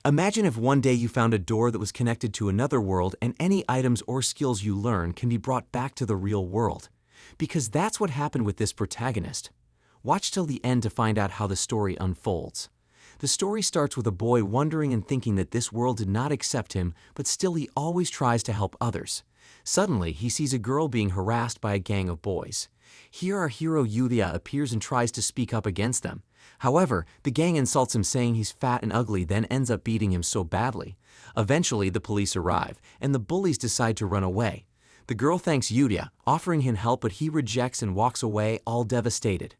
Imagine if one day you found a door that was connected to another world and any items or skills you learn can be brought back to the real world. Because that's what happened with this protagonist. Watch till the end to find out how the story unfolds. The story starts with a boy wondering and thinking that this world did not accept him, but still he always tries to help others. Suddenly, he sees a girl being harassed by a gang of boys. Here our hero Yulia appears and tries to speak up against them. However, the gang insults him saying he's fat and ugly, then ends up beating him so badly. Eventually, the police arrive, and the bullies decide to run away. The girl thanks Yulia, offering him help, but he rejects and walks away, all devastated.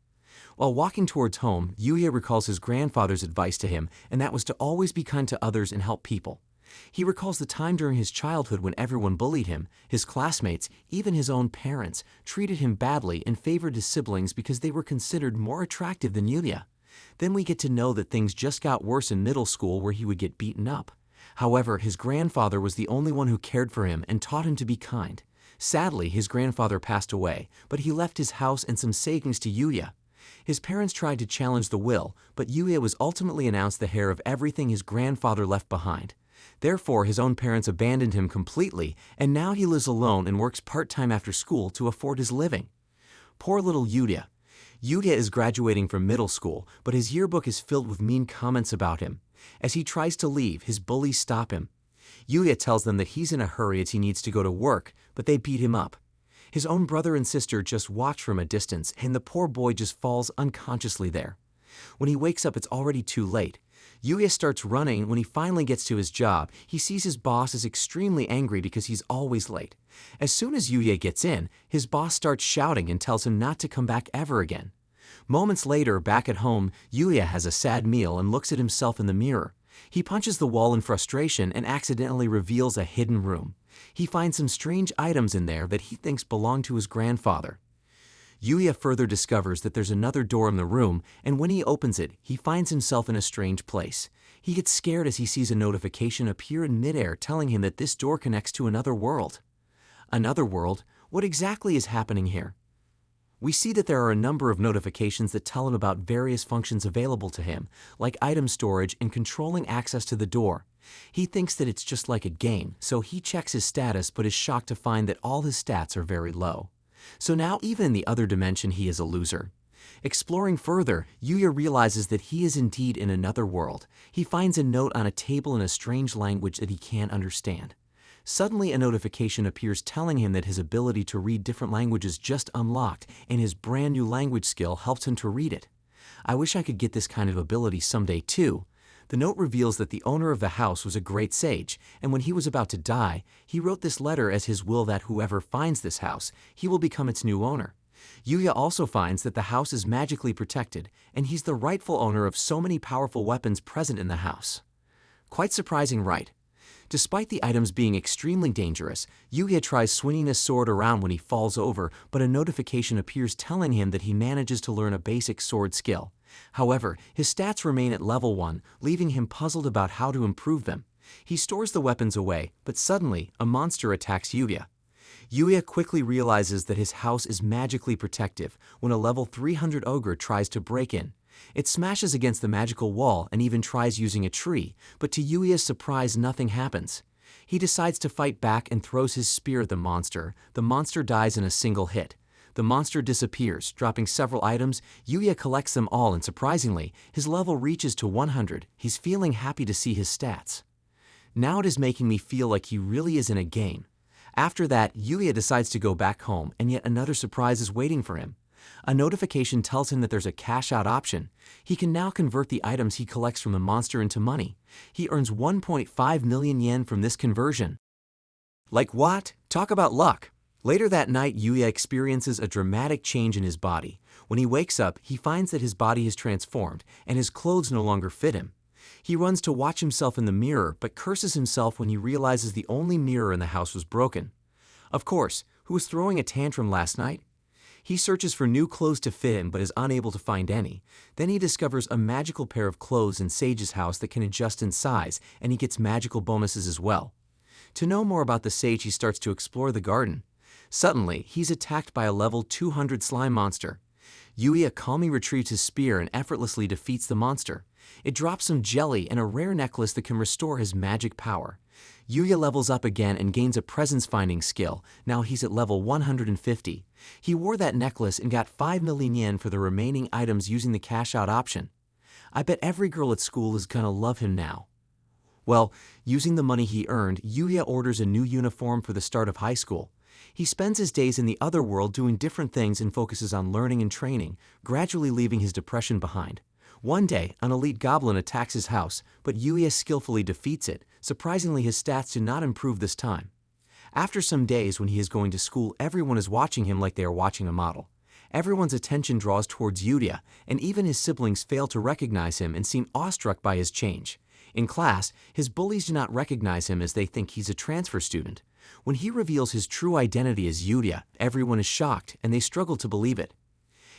While walking towards home, Yulia recalls his grandfather's advice to him, and that was to always be kind to others and help people. He recalls the time during his childhood when everyone bullied him, his classmates, even his own parents, treated him badly and favored his siblings because they were considered more attractive than Yulia. Then we get to know that things just got worse in middle school where he would get beaten up. However, his grandfather was the only one who cared for him and taught him to be kind. Sadly, his grandfather passed away, but he left his house and some savings to Yulia. His parents tried to challenge the will, but Yulia was ultimately announced the heir of everything his grandfather left behind. Therefore, his own parents abandoned him completely, and now he lives alone and works part-time after school to afford his living. Poor little Yulia. Yulia is graduating from middle school, but his yearbook is filled with mean comments about him. As he tries to leave, his bullies stop him. Yulia tells them that he's in a hurry as he needs to go to work, but they beat him up. His own brother and sister just watch from a distance, and the poor boy just falls unconsciously there. When he wakes up, it's already too late. Yulia starts running, and when he finally gets to his job, he sees his boss is extremely angry because he's always late. As soon as Yulia gets in, his boss starts shouting and tells him not to come back ever again. Moments later, back at home, Yulia has a sad meal and looks at himself in the mirror. He punches the wall in frustration and accidentally reveals a hidden room. He finds some strange items in there that he thinks belong to his grandfather. Yulia further discovers that there's another door in the room, and when he opens it, he finds himself in a strange place. He gets scared as he sees a notification appear in midair telling him that this door connects to another world. Another world? What exactly is happening here? We see that there are a number of notifications that tell him about various functions available to him, like item storage and controlling access to the door. He thinks that it's just like a game, so he checks his status but is shocked to find that all his stats are very low. So now even in the other dimension he is a loser. Exploring further, Yuya realizes that he is indeed in another world. He finds a note on a table in a strange language that he can't understand. Suddenly a notification appears telling him that his ability to read different languages just unlocked, and his brand new language skill helps him to read it. I wish I could get this kind of ability someday too. The note reveals that the owner of the house was a great sage, and when he was about to die, he wrote this letter as his will that whoever finds this house, he will become its new owner. Yuya also finds that the house is magically protected, and he's the rightful owner of so many powerful weapons present in the house. Quite surprising, right? Despite the items being extremely dangerous, Yuya tries swinging his sword around when he falls over, but a notification appears telling him that he manages to learn a basic sword skill. However, his stats remain at level 1, leaving him puzzled about how to improve them. He stores the weapons away, but suddenly, a monster attacks Yuya. Yuya quickly realizes that his house is magically protective when a level 300 ogre tries to break in. It smashes against the magical wall and even tries using a tree, but to Yuya's surprise nothing happens. He decides to fight back and throws his spear at the monster. The monster dies in a single hit. The monster disappears, dropping several items. Yuya collects them all and surprisingly, his level reaches to 100. He's feeling happy to see his stats. Now it is making me feel like he really is in a game. After that, Yuya decides to go back home, and yet another surprise is waiting for him. A notification tells him that there's a cash-out option. He can now convert the items he collects from the monster into money. He earns 1.5 million yen from this conversion. Like what? Talk about luck! Later that night, Yuya experiences a dramatic change in his body. When he wakes up, he finds that his body has transformed, and his clothes no longer fit him. He runs to watch himself in the mirror, but curses himself when he realizes the only mirror in the house was broken. Of course, who was throwing a tantrum last night? He searches for new clothes to fit him but is unable to find any. Then he discovers a magical pair of clothes in Sage's house that can adjust in size, and he gets magical bonuses as well. To know more about the Sage, he starts to explore the garden. Suddenly, he's attacked by a level 200 slime monster. Yuya calmly retrieves his spear and effortlessly defeats the monster. It drops some jelly and a rare necklace that can restore his magic power. Yuya levels up again and gains a presence-finding skill. Now he's at level 150. He wore that necklace and got 5 million yen for the remaining items using the cash-out option. I bet every girl at school is gonna love him now. Well, using the money he earned, Yuya orders a new uniform for the start of high school. He spends his days in the other world doing different things and focuses on learning and training, gradually leaving his depression behind. One day, an elite goblin attacks his house, but Yuya skillfully defeats it. Surprisingly, his stats do not improve this time. After some days when he is going to school, everyone is watching him like they are watching a model. Everyone's attention draws towards Yuya, and even his siblings fail to recognize him and seem awestruck by his change. In class, his bullies do not recognize him as they think he's a transfer student. When he reveals his true identity as Yuya, everyone is shocked and they struggle to believe it.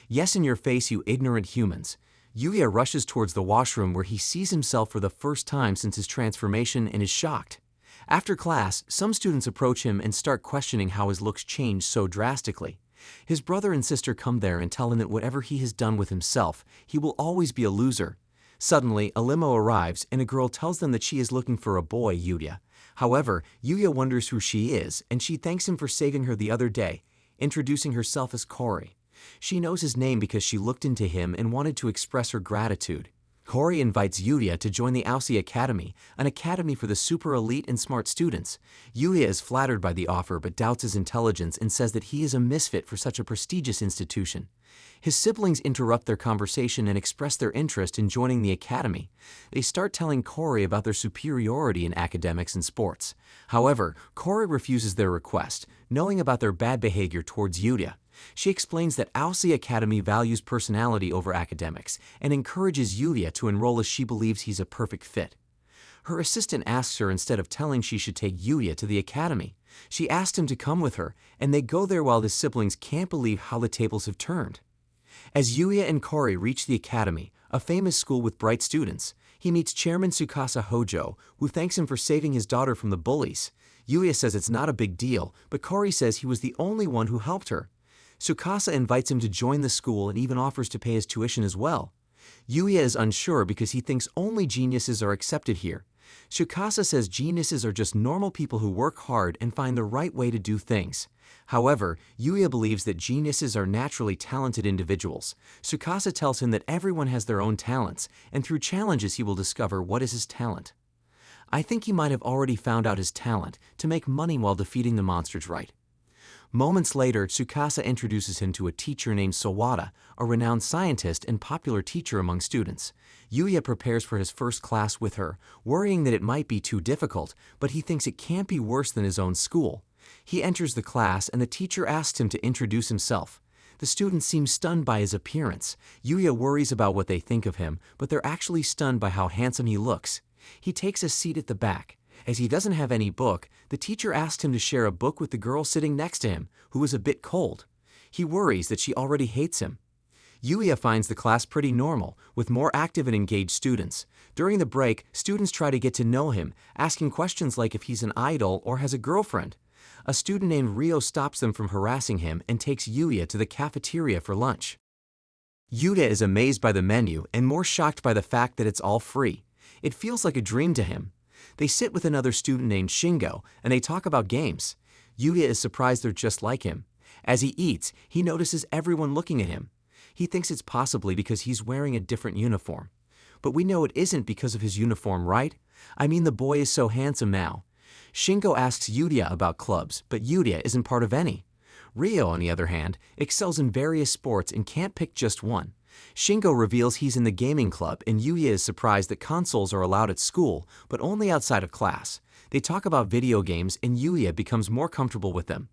Yes, in your face, you ignorant humans. Yuya rushes towards the washroom where he sees himself for the first time since his transformation and is shocked. After class, some students approach him and start questioning how his looks changed so drastically. His brother and sister come there and tell him that whatever he has done with himself, he will always be a loser. Suddenly, a limo arrives and a girl tells them that she is looking for a boy, Yuya. However, Yuya wonders who she is and she thanks him for saving her the other day, introducing herself as Kori. She knows his name because she looked into him and wanted to express her gratitude. Kori invites Yuya to join the Aussie Academy, an academy for the super elite and smart students. Yuya is flattered by the offer but doubts his intelligence and says that he is a misfit for such a prestigious institution. His siblings interrupt their conversation and express their interest in joining the academy. They start telling Kori about their superiority in academics and sports. However, Kori refuses their request, knowing about their bad behavior towards Yuya. She explains that Aussie Academy values personality over academics and encourages Yuya to enroll as she believes he's a perfect fit. Her assistant asks her instead of telling she should take Yuya to the academy. She asks him to come with her, and they go there while his siblings can't believe how the tables have turned. As Yuya and Kori reach the academy, a famous school with bright students, he meets Chairman Tsukasa Hojo, who thanks him for saving his daughter from the bullies. Yuya says it's not a big deal, but Kori says he was the only one who helped her. Tsukasa invites him to join the school and even offers to pay his tuition as well. Yuya is unsure because he thinks only geniuses are accepted here. Tsukasa says geniuses are just normal people who work hard and find the right way to do things. However, Yuya believes that geniuses are naturally talented individuals. Tsukasa tells him that everyone has their own talents, and through challenges he will discover what is his talent. I think he might have already found out his talent, to make money while defeating the monsters, right? Moments later, Tsukasa introduces him to a teacher named Sawada, a renowned scientist and popular teacher among students. Yuya prepares for his first class with her, worrying that it might be too difficult, but he thinks it can't be worse than his own school. He enters the class and the teacher asks him to introduce himself. The students seem stunned by his appearance. Yuya worries about what they think of him, but they're actually stunned by how handsome he looks. He takes a seat at the back. As he doesn't have any book, the teacher asks him to share a book with the girl sitting next to him, who is a bit cold. He worries that she already hates him. Yuya finds the class pretty normal, with more active and engaged students. During the break, students try to get to know him, asking questions like if he's an idol or has a girlfriend. A student named Ryo stops them from harassing him and takes Yuya to the cafeteria for lunch. Yuya is amazed by the menu and more shocked by the fact that it's all free. It feels like a dream to him. They sit with another student named Shingo, and they talk about games. Yuya is surprised they're just like him. As he eats, he notices everyone looking at him. He thinks it's possibly because he's wearing a different uniform. But we know it isn't because of his uniform, right? I mean, the boy is so handsome now. Shingo asks Yuya about clubs, but Yuya isn't part of any. Ryo, on the other hand, excels in various sports and can't pick just one. Shingo reveals he's in the gaming club, and Yuya is surprised that consoles are allowed at school, but only outside of class. They talk about video games, and Yuya becomes more comfortable with them.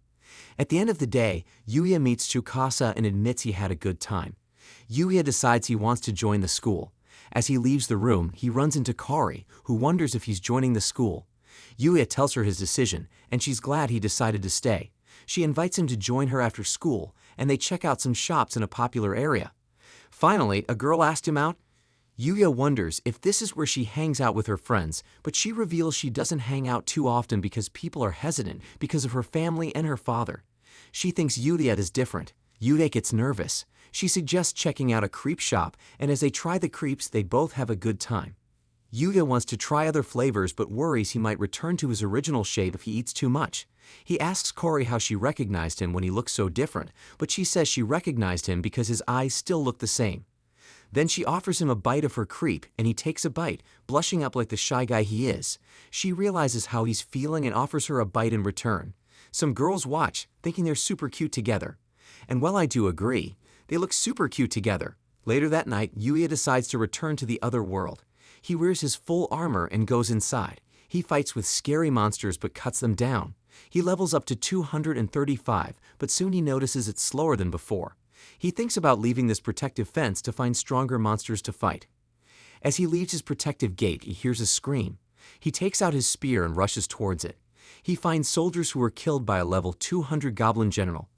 At the end of the day, Yuya meets Tsukasa and admits he had a good time. Yuya decides he wants to join the school. As he leaves the room, he runs into Kori, who wonders if he's joining the school. Yuya tells her his decision, and she's glad he decided to stay. She invites him to join her after school, and they check out some shops in a popular area. Finally, a girl asked him out. Yuya wonders if this is where she hangs out with her friends, but she reveals she doesn't hang out too often because people are hesitant because of her family and her father. She thinks Yuya is different. Yuya gets nervous. She suggests checking out a creep shop, and as they try the creeps, they both have a good time. Yuya wants to try other flavors but worries he might return to his original shape if he eats too much. He asks Cory how she recognized him when he looks so different, but she says she recognized him because his eyes still look the same. Then she offers him a bite of her creep, and he takes a bite, blushing up like the shy guy he is. She realizes how he's feeling and offers her a bite in return. Some girls watch, thinking they're super cute together. And while I do agree, they look super cute together. Later that night, Yuya decides to return to the other world. He wears his full armor and goes inside. He fights with scary monsters but cuts them down. He levels up to 235, but soon he notices it's slower than before. He thinks about leaving this protective fence to find stronger monsters to fight. As he leaves his protective gate, he hears a scream. He takes out his spear and rushes towards it. He finds soldiers who were killed by a level 200 goblin general.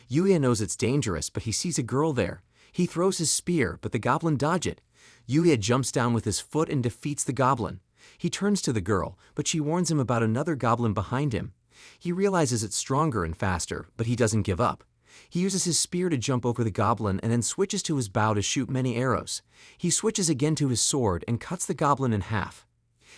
Yuya knows it's dangerous, but he sees a girl there. He throws his spear, but the goblin dodges it. Yuya jumps down with his foot and defeats the goblin. He turns to the girl, but she warns him about another goblin behind him. He realizes it's stronger and faster, but he doesn't give up. He uses his spear to jump over the goblin and then switches to his bow to shoot many arrows. He switches again to his sword and cuts the goblin in half.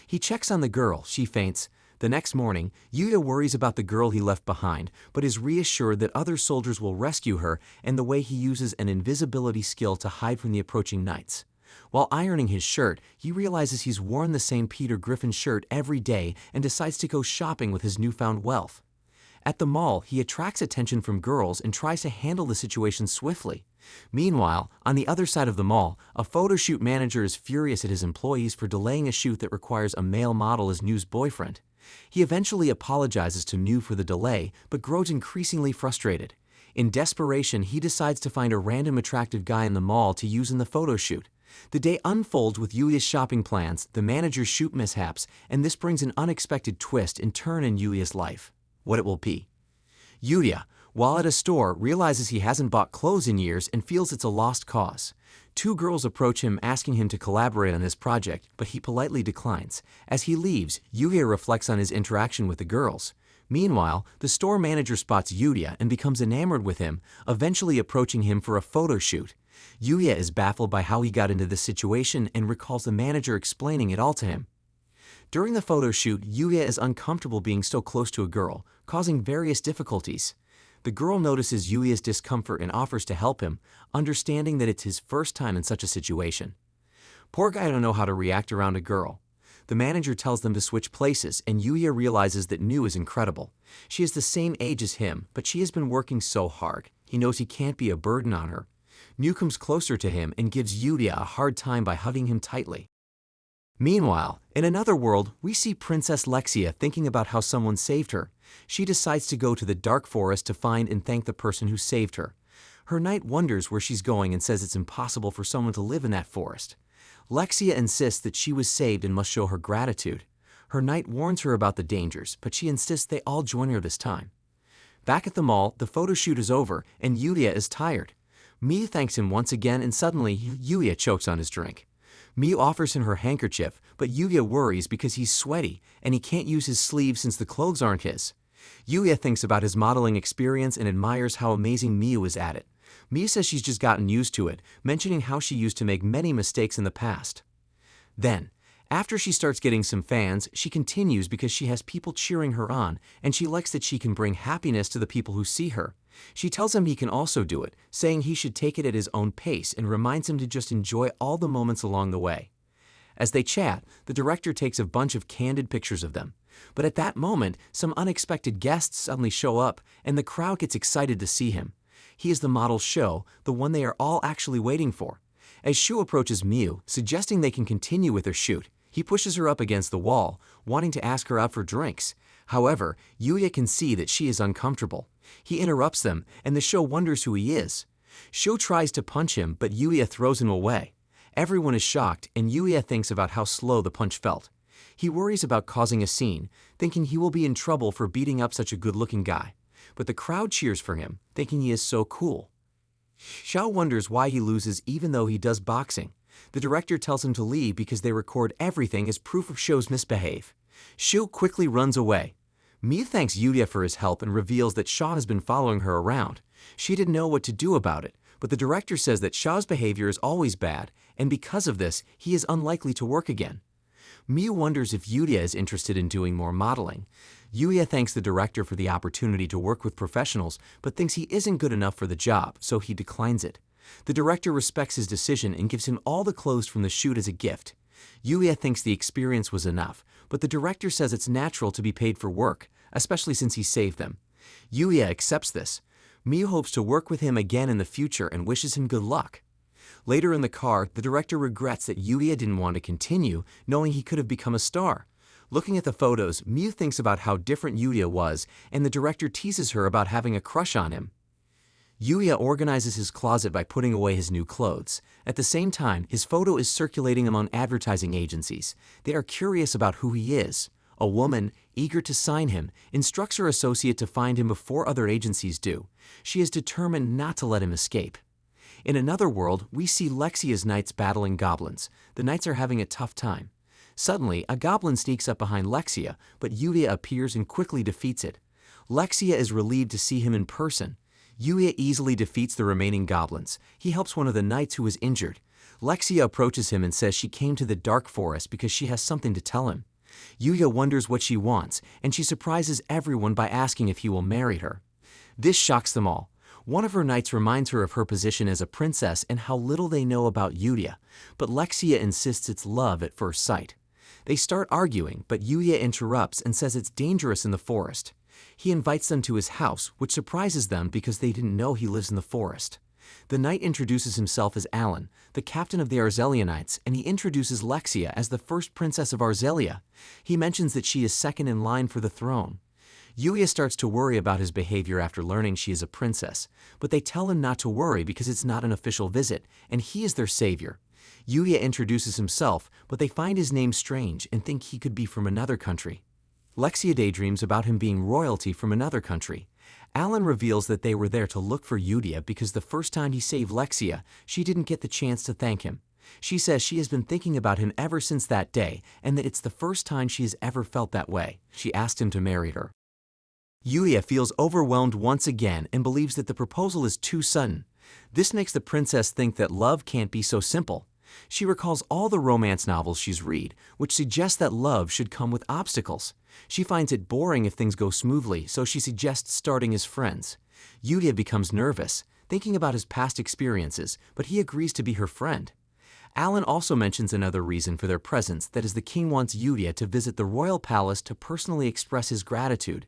He checks on the girl. She faints. The next morning, Yuya worries about the girl he left behind, but is reassured that other soldiers will rescue her and the way he uses an invisibility skill to hide from the approaching knights. While ironing his shirt, he realizes he's worn the same Peter Griffin shirt every day and decides to go shopping with his newfound wealth. At the mall, he attracts attention from girls and tries to handle the situation swiftly. Meanwhile, on the other side of the mall, a photo shoot manager is furious at his employees for delaying a shoot that requires a male model as Nu's boyfriend. He eventually apologizes to Nu for the delay, but grows increasingly frustrated. In desperation, he decides to find a random attractive guy in the mall to use in the photo shoot. The day unfolds with Yuya's shopping plans, the manager's shoot mishaps, and this brings an unexpected twist and turn in Yuya's life. What it will be. Yuya, while at a store, realizes he hasn't bought clothes in years and feels it's a lost cause. Two girls approach him asking him to collaborate on this project, but he politely declines. As he leaves, Yuya reflects on his interaction with the girls. Meanwhile, the store manager spots Yuya and becomes enamored with him, eventually approaching him for a photo shoot. Yuya is baffled by how he got into this situation and recalls the manager explaining it all to him. During the photo shoot, Yuya is uncomfortable being so close to a girl, causing various difficulties. The girl notices Yuya's discomfort and offers to help him, understanding that it's his first time in such a situation. Poor guy don't know how to react around a girl. The manager tells them to switch places, and Yuya realizes that Nu is incredible. She is the same age as him, but she has been working so hard. He knows he can't be a burden on her. Nu comes closer to him and gives Yuya a hard time by hugging him tightly. Meanwhile, in another world, we see Princess Lexia thinking about how someone saved her. She decides to go to the dark forest to find and thank the person who saved her. Her knight wonders where she's going and says it's impossible for someone to live in that forest. Lexia insists that she was saved and must show her gratitude. Her knight warns her about the dangers, but she insists they all join her this time. Back at the mall, the photo shoot is over, and Yuya is tired. Miu thanks him once again, and suddenly, Yuya chokes on his drink. Miu offers him her handkerchief, but Yuya worries because he's sweaty and he can't use his sleeve since the clothes aren't his. Yuya thinks about his modeling experience and admires how amazing Miu is at it. Miu says she's just gotten used to it, mentioning how she used to make many mistakes in the past. Then, after she starts getting some fans, she continues because she has people cheering her on, and she likes that she can bring happiness to the people who see her. She tells him he can also do it, saying he should take it at his own pace and reminds him to just enjoy all the moments along the way. As they chat, the director takes a bunch of candid pictures of them. But at that moment, some unexpected guests suddenly show up, and the crowd gets excited to see him. He is the model Sho, the one they are all actually waiting for. As Shu approaches Miu, suggesting they can continue with their shoot, he pushes her up against the wall, wanting to ask her out for drinks. However, Yuya can see that she is uncomfortable. He interrupts them, and the Sho wonders who he is. Sho tries to punch him, but Yuya throws him away. Everyone is shocked, and Yuya thinks about how slow the punch felt. He worries about causing a scene, thinking he will be in trouble for beating up such a good-looking guy. But the crowd cheers for him, thinking he is so cool. Xiao wonders why he loses even though he does boxing. The director tells him to leave because they record everything as proof of Sho's misbehave. Shu quickly runs away. Miu thanks Yuya for his help and reveals that Shaw has been following her around. She didn't know what to do about it, but the director says that Shaw's behavior is always bad, and because of this, he is unlikely to work again. Miu wonders if Yuria is interested in doing more modeling. Yuria thanks the director for the opportunity to work with professionals, but thinks he isn't good enough for the job, so he declines it. The director respects his decision and gives him all the clothes from the shoot as a gift. Yuria thinks the experience was enough, but the director says it's natural to be paid for work, especially since he saved them. Yuria accepts this. Miu hopes to work with him again in the future and wishes him good luck. Later in the car, the director regrets that Yuria didn't want to continue, knowing he could have become a star. Looking at the photos, Miu thinks about how different Yuria was, and the director teases her about having a crush on him. Yuria organizes his closet by putting away his new clothes. At the same time, his photo is circulating among advertising agencies. They are curious about who he is. A woman, eager to sign him, instructs her associate to find him before other agencies do. She is determined not to let him escape. In another world, we see Lexia's knights battling goblins. The knights are having a tough time. Suddenly, a goblin sneaks up behind Lexia, but Yuria appears and quickly defeats it. Lexia is relieved to see him in person. Yuria easily defeats the remaining goblins. He helps one of the knights who is injured. Lexia approaches him and says she came to the dark forest because she has something to tell him. Yuria wonders what she wants, and she surprises everyone by asking if he will marry her. This shocks them all. One of her knights reminds her of her position as a princess and how little they know about Yuria, but Lexia insists it's love at first sight. They start arguing, but Yuria interrupts and says it's dangerous in the forest. He invites them to his house, which surprises them because they didn't know he lives in the forest. The knight introduces himself as Alan, the captain of the Arzelianites, and he introduces Lexia as the first princess of Arzelia. He mentions that she is second in line for the throne. Yuria starts to worry about his behavior after learning she is a princess, but they tell him not to worry because it's not an official visit, and he is their savior. Yuria introduces himself, but they find his name strange and think he could be from another country. Lexia daydreams about him being royalty from another country. Alan reveals that they were there to look for Yuria because the first time he saved Lexia, she didn't get the chance to thank him. She says she has been thinking about him ever since that day and that it's the first time she has ever felt that way. She asked him to marry her. Yuria feels overwhelmed once again and believes that the proposal is too sudden. This makes the princess think that love can't be so simple. She recalls all the romance novels she's read, which suggest that love should come with obstacles. She finds it boring if things go smoothly, so she suggests starting as friends. Yuria becomes nervous, thinking about his past experiences, but he agrees to be her friend. Alan also mentions another reason for their presence, that is the king wants Yuria to visit the royal palace to personally express his gratitude.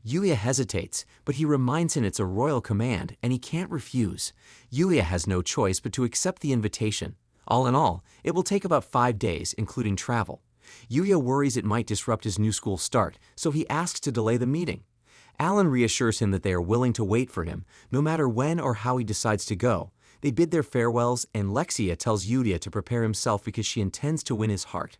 Yuria hesitates, but he reminds him it's a royal command, and he can't refuse. Yuria has no choice but to accept the invitation. All in all, it will take about 5 days, including travel. Yuria worries it might disrupt his new school start, so he asks to delay the meeting. Alan reassures him that they are willing to wait for him, no matter when or how he decides to go. They bid their farewells, and Lexia tells Yuria to prepare himself because she intends to win his heart.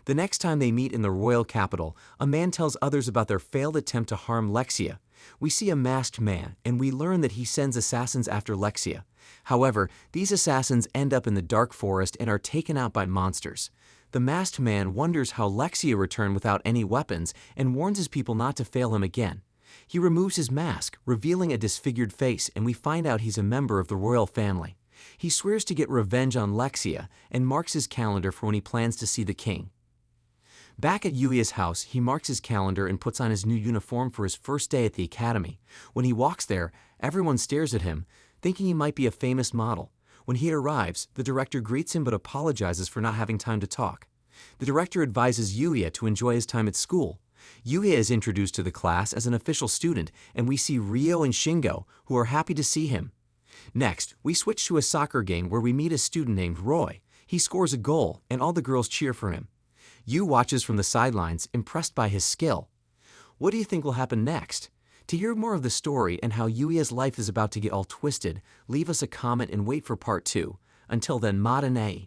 The next time they meet in the royal capital, a man tells others about their failed attempt to harm Lexia. We see a masked man, and we learn that he sends assassins after Lexia. However, these assassins end up in the dark forest and are taken out by monsters. The masked man wonders how Lexia returned without any weapons and warns his people not to fail him again. He removes his mask, revealing a disfigured face, and we find out he's a member of the royal family. He swears to get revenge on Lexia and marks his calendar for when he plans to see the king. Back at Yuria's house, he marks his calendar and puts on his new uniform for his first day at the academy. When he walks there, everyone stares at him, thinking he might be a famous model. When he arrives, the director greets him but apologizes for not having time to talk. The director advises Yuria to enjoy his time at school. Yuria is introduced to the class as an official student, and we see Ryo and Shingo, who are happy to see him. Next, we switch to a soccer game where we meet a student named Roy. He scores a goal, and all the girls cheer for him. Yu watches from the sidelines, impressed by his skill. What do you think will happen next? To hear more of the story and how Yuia's life is about to get all twisted, leave us a comment and wait for part 2. Until then, matinee.